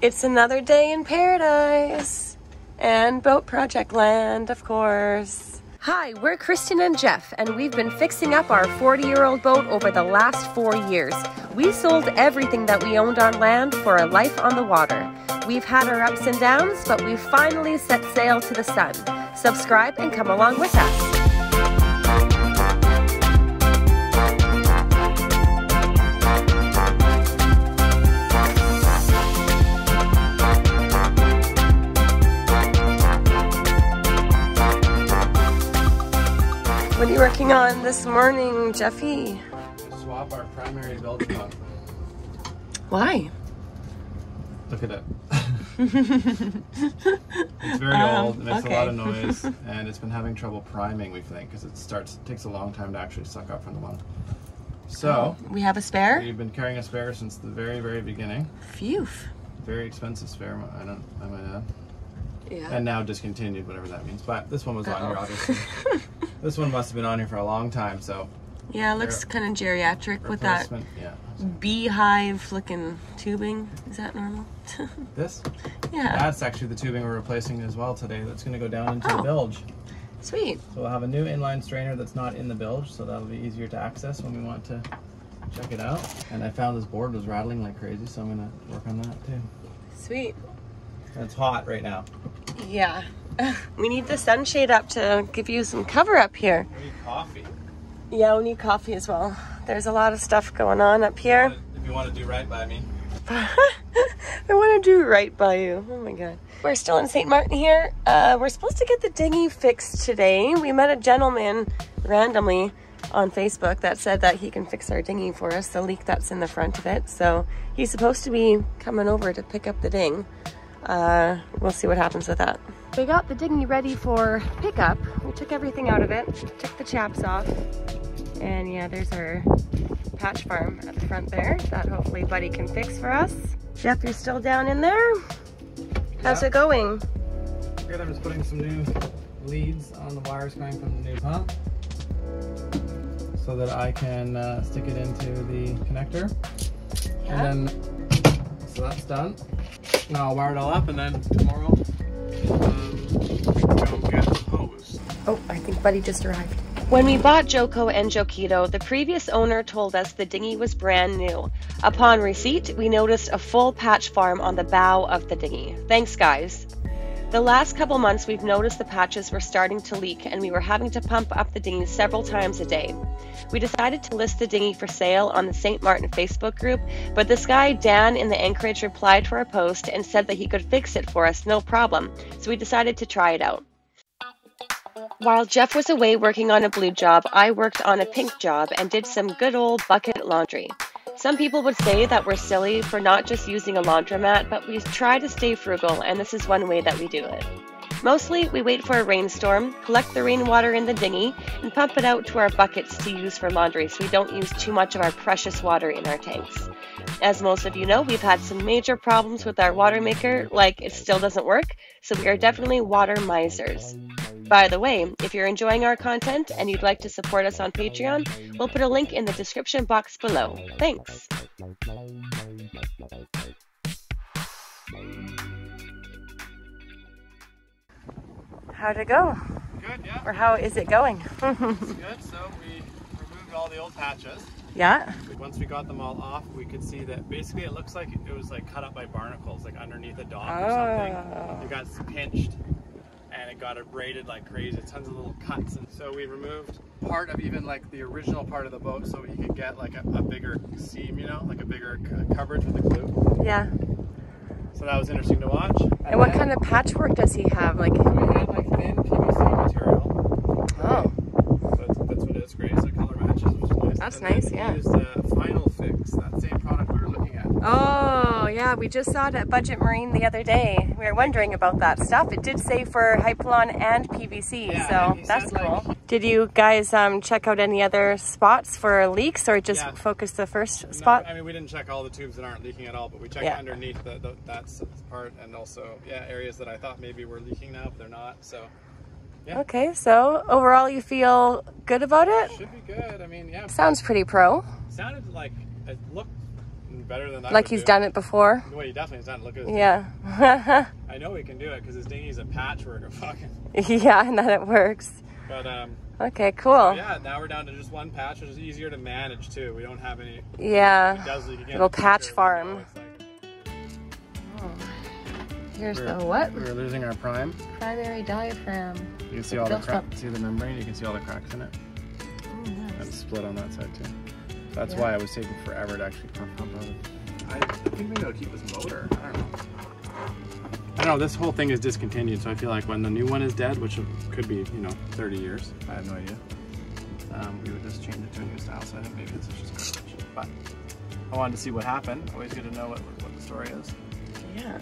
It's another day in paradise and boat project land, of course. Hi, we're Kristen and Jeff, and we've been fixing up our 40-year-old boat over the last 4 years. We sold everything that we owned on land for a life on the water. We've had our ups and downs, but we've finally set sail to the sun. Subscribe and come along with us. What are you working on this morning, Jeffy? Swap our primary bilge pump. Why? Look at it. It's very old, it makes a lot of noise, and it's been having trouble priming, we think, because it takes a long time to actually suck up from the bottom. So, we have a spare? We've been carrying a spare since the very, very beginning. Phew. Very expensive spare, I might add. Yeah. And now discontinued, whatever that means. But this one was on here, obviously. This one must have been on here for a long time, so. Yeah, it looks kind of geriatric with that beehive looking tubing. Is that normal? This? Yeah. That's actually the tubing we're replacing as well today. That's going to go down into the bilge. Sweet. So we'll have a new inline strainer that's not in the bilge, so that'll be easier to access when we want to check it out. And I found this board was rattling like crazy, so I'm going to work on that too. Sweet. And it's hot right now. Yeah. We need the sunshade up to give you some cover up here. We need coffee. Yeah, we need coffee as well. There's a lot of stuff going on up here. If you want to do right by me. I want to do right by you. Oh my God. We're still in St. Martin here. We're supposed to get the dinghy fixed today. We met a gentleman randomly on Facebook that said that he can fix our dinghy for us, the leak that's in the front of it. So he's supposed to be coming over to pick up the ding. We'll see what happens with that. We got the dinghy ready for pickup. We took everything out of it, took the chaps off, and yeah, there's our patch farm at the front there that hopefully Buddy can fix for us. Jeff, you're still down in there? How's it going? Good, I'm just putting some new leads on the wires coming from the new pump so that I can stick it into the connector. Yeah. And then, so that's done. Now I'll wire it all up, and then tomorrow go get the hose. Oh, I think Buddy just arrived. When we bought Joco and Joquito, the previous owner told us the dinghy was brand new. Upon receipt, we noticed a full patch farm on the bow of the dinghy. Thanks, guys. The last couple months, we've noticed the patches were starting to leak, and we were having to pump up the dinghy several times a day. We decided to list the dinghy for sale on the St. Martin Facebook group, but this guy, Dan in the Anchorage, replied to our post and said that he could fix it for us, no problem. So we decided to try it out. While Jeff was away working on a blue job, I worked on a pink job and did some good old bucket laundry. Some people would say that we're silly for not just using a laundromat, but we try to stay frugal, and this is one way that we do it. Mostly, we wait for a rainstorm, collect the rainwater in the dinghy, and pump it out to our buckets to use for laundry so we don't use too much of our precious water in our tanks. As most of you know, we've had some major problems with our water maker, like it still doesn't work, so we are definitely water misers. By the way, if you're enjoying our content and you'd like to support us on Patreon, we'll put a link in the description box below. Thanks! How'd it go? Good, yeah. Or how is it going? It's good, so we removed all the old patches. Yeah? Once we got them all off, we could see that basically it looks like it was like cut up by barnacles, like underneath a dock or something. It got pinched and it got abraded like crazy, tons of little cuts. And so we removed part of even like the original part of the boat so we could get like a bigger seam, you know, like a bigger coverage with the glue. Yeah. So that was interesting to watch. And what kind of patchwork does he have? Like, so we had like thin PVC material. Oh. So that's what it is, great. So color matches, which is nice. That's and nice, then yeah. We used Final Fix, that same product we were looking at. Oh, yeah, we just saw it at Budget Marine the other day. We were wondering about that stuff. It did say for Hypalon and PVC, yeah, so and that's cool. Like, did you guys check out any other spots for leaks, or just focus the first spot? I mean, we didn't check all the tubes that aren't leaking at all, but we checked underneath that part, and also, areas that I thought maybe were leaking now, but they're not, so. Yeah. Okay, so overall you feel good about it? Should be good. I mean, yeah. Sounds pretty pro. Sounded like it looked better than I Like would he's do. done it before? Well, he definitely has done it. Look at his Yeah. I know he can do it because his dinghy's a patchwork of fucking. Yeah, and then it works. But okay, cool. so yeah, now we're down to just one patch, which is easier to manage too. We don't have any. Yeah. It does leak again. Little patch farm. It's like, Here's the what? We're losing our prime. Primary diaphragm. You can see all the cracks. See the membrane? You can see all the cracks in it. Oh, nice. And split on that side too. That's why it was taking forever to actually pump out of it. I think maybe I'll keep this motor. I don't know. This whole thing is discontinued, so I feel like when the new one is dead, which could be, 30 years, I have no idea, we would just change it to a new style. So I think maybe this is just garbage. But I wanted to see what happened. Always good to know what the story is. Yeah.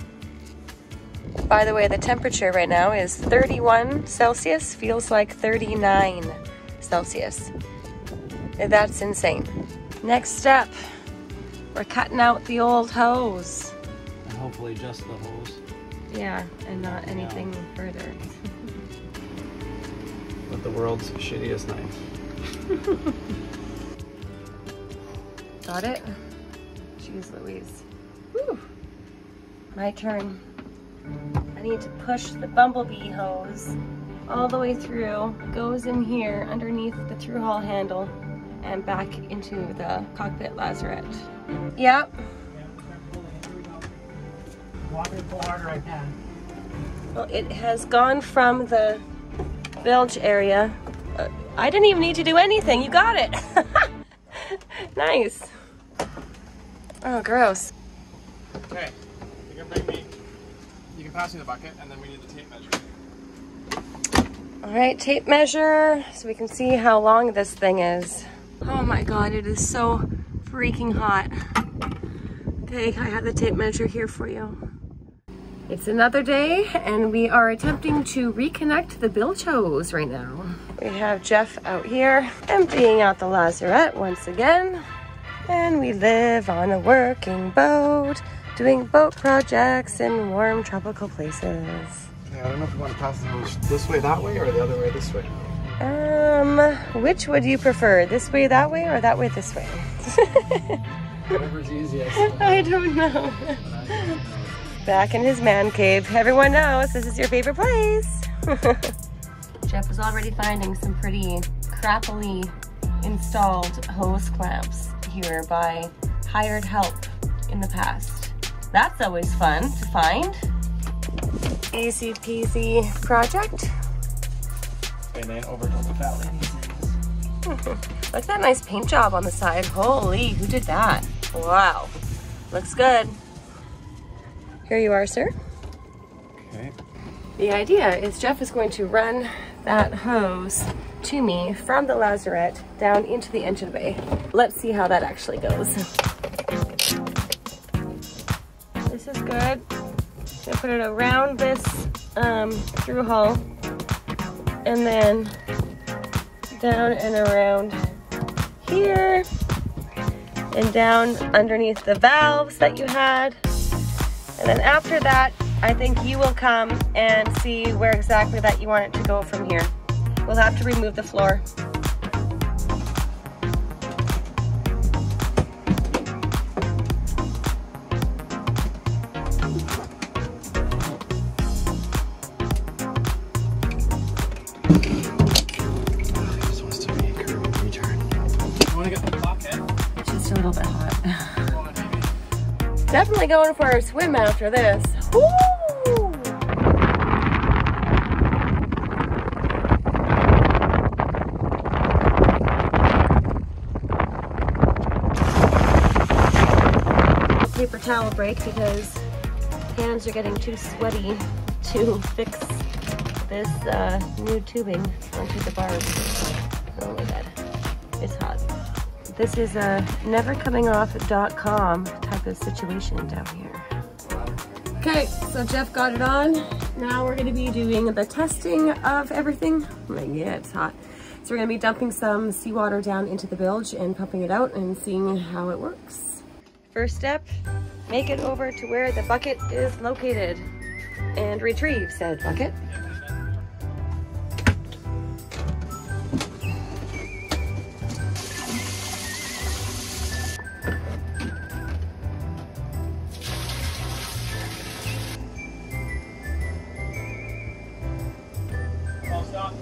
By the way, the temperature right now is 31 Celsius, feels like 39 Celsius. That's insane. Next step, we're cutting out the old hose. And hopefully just the hose. Yeah, and not anything further. With the world's shittiest knife. Got it? Jeez Louise. Whew. My turn. I need to push the bumblebee hose all the way through. It goes in here underneath the through hull handle and back into the cockpit lazarette. Yep. Water, pull harder I can. Well, it has gone from the bilge area. I didn't even need to do anything. You got it. Nice. Oh, gross. Okay, you can bring me. You can pass me the bucket, and then we need the tape measure. All right, tape measure so we can see how long this thing is. Oh my God, it is so freaking hot. Okay, I have the tape measure here for you. It's another day, and we are attempting to reconnect the bilge hose right now. We have Jeff out here emptying out the lazarette once again. And we live on a working boat, doing boat projects in warm tropical places. Yeah, I don't know if you want to pass the hose this way, that way, or the other way, this way. Which would you prefer? This way, that way, or that way, this way? Whatever's easiest. I don't know. Back in his man cave. Everyone knows this is your favorite place. Jeff is already finding some pretty crappily installed hose clamps here by hired help in the past. That's always fun to find. Easy peasy project. And then over to the fat ladies. Look at that nice paint job on the side. Holy, who did that? Wow, looks good. Here you are, sir. Okay. The idea is Jeff is going to run that hose to me from the lazarette down into the engine bay. Let's see how that actually goes. This is good. I'm gonna put it around this through hull and then down and around here and down underneath the valves that you had. And then after that, I think you will come and see where exactly that you want it to go from here. We'll have to remove the floor. This wants to be a curvy return. You want to get the clock in? It's just a little bit hot. Definitely going for a swim after this. Woo! Paper towel break because hands are getting too sweaty to fix this new tubing onto the barbs. Oh my God, it's hot. This is a nevercomingoff.com type of situation down here. Okay, so Jeff got it on. Now we're gonna be doing the testing of everything. Oh my God, it's hot. So we're gonna be dumping some seawater down into the bilge and pumping it out and seeing how it works. First step, make it over to where the bucket is located and retrieve said bucket. stop.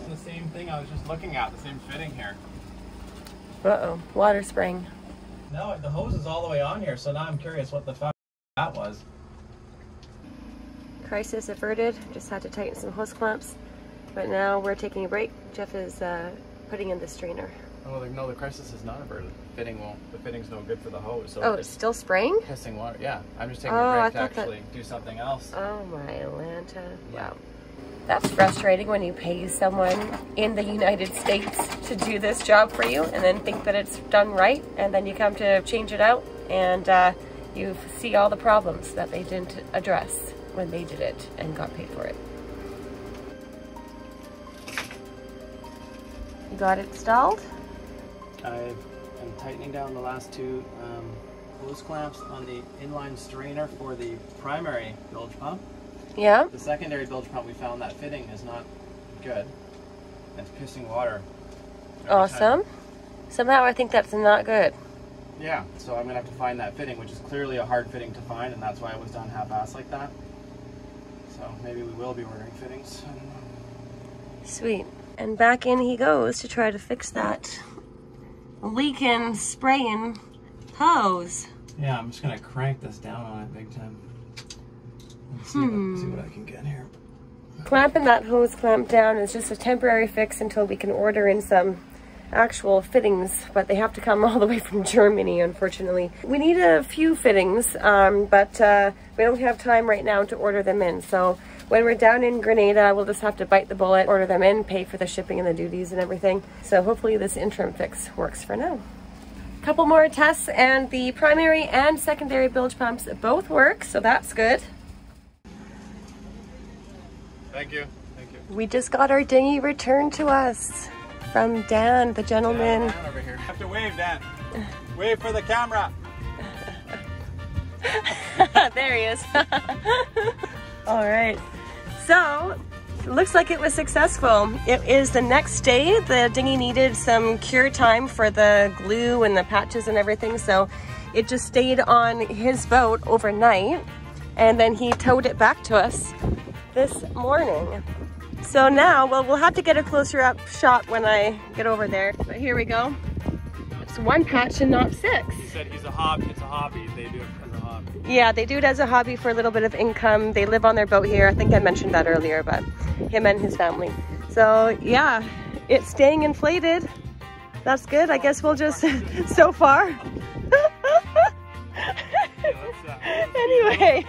The same thing I was just looking at, the same fitting here. Uh-oh, water spraying. No, the hose is all the way on here, so now I'm curious what the fuck that was. Crisis averted, just had to tighten some hose clamps. But now we're taking a break. Jeff is putting in the strainer. Oh, no, the crisis is not averted. The fitting's no good for the hose. So oh, it's still spraying? Pissing water, yeah. I'm just taking a break to actually do something else. Oh my Atlanta. Yeah. Wow. That's frustrating when you pay someone in the United States to do this job for you and then think that it's done right, and then you come to change it out and you see all the problems that they didn't address when they did it and got paid for it. You got it installed? I am tightening down the last two hose clamps on the inline strainer for the primary bilge pump. Yeah. The secondary bilge pump, we found that fitting is not good. It's pissing water. Awesome. Somehow I think that's not good. Yeah, so I'm going to have to find that fitting, which is clearly a hard fitting to find, and that's why it was done half-assed like that. So maybe we will be ordering fittings. Sweet. And back in he goes to try to fix that leaking, spraying hose. Yeah, I'm just going to crank this down on it big time. Let's see what I can get here. Clamping that hose clamp down is just a temporary fix until we can order in some actual fittings, but they have to come all the way from Germany, unfortunately. We need a few fittings, but we don't have time right now to order them in. So when we're down in Grenada, we'll just have to bite the bullet, order them in, pay for the shipping and the duties and everything. So hopefully this interim fix works for now. Couple more tests and the primary and secondary bilge pumps both work, so that's good. Thank you. Thank you. We just got our dinghy returned to us from Dan, the gentleman. Dan over here. You have to wave, Dan. Wave for the camera. There he is. All right. So, it looks like it was successful. It is the next day. The dinghy needed some cure time for the glue and the patches and everything, so it just stayed on his boat overnight, and then he towed it back to us this morning. So now, well, we'll have to get a closer up shot when I get over there. But here we go. It's one patch and not six. He said he's a hobby. It's a hobby. They do it as a hobby. Yeah, they do it as a hobby for a little bit of income. They live on their boat here. I think I mentioned that earlier, but him and his family. So yeah, it's staying inflated. That's good. I guess we'll just, so far. Anyway,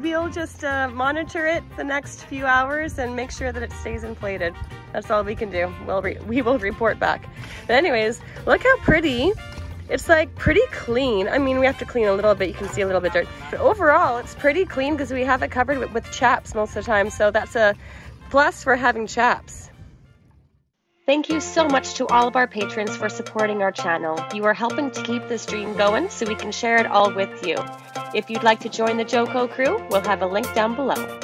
we'll just monitor it the next few hours and make sure that it stays inflated. That's all we can do. We will report back. But anyways, look how pretty. It's like pretty clean. I mean, we have to clean a little bit. You can see a little bit dirt. But overall, it's pretty clean because we have it covered with chaps most of the time. So that's a plus for having chaps. Thank you so much to all of our patrons for supporting our channel. You are helping to keep this dream going so we can share it all with you. If you'd like to join the Joco crew, we'll have a link down below.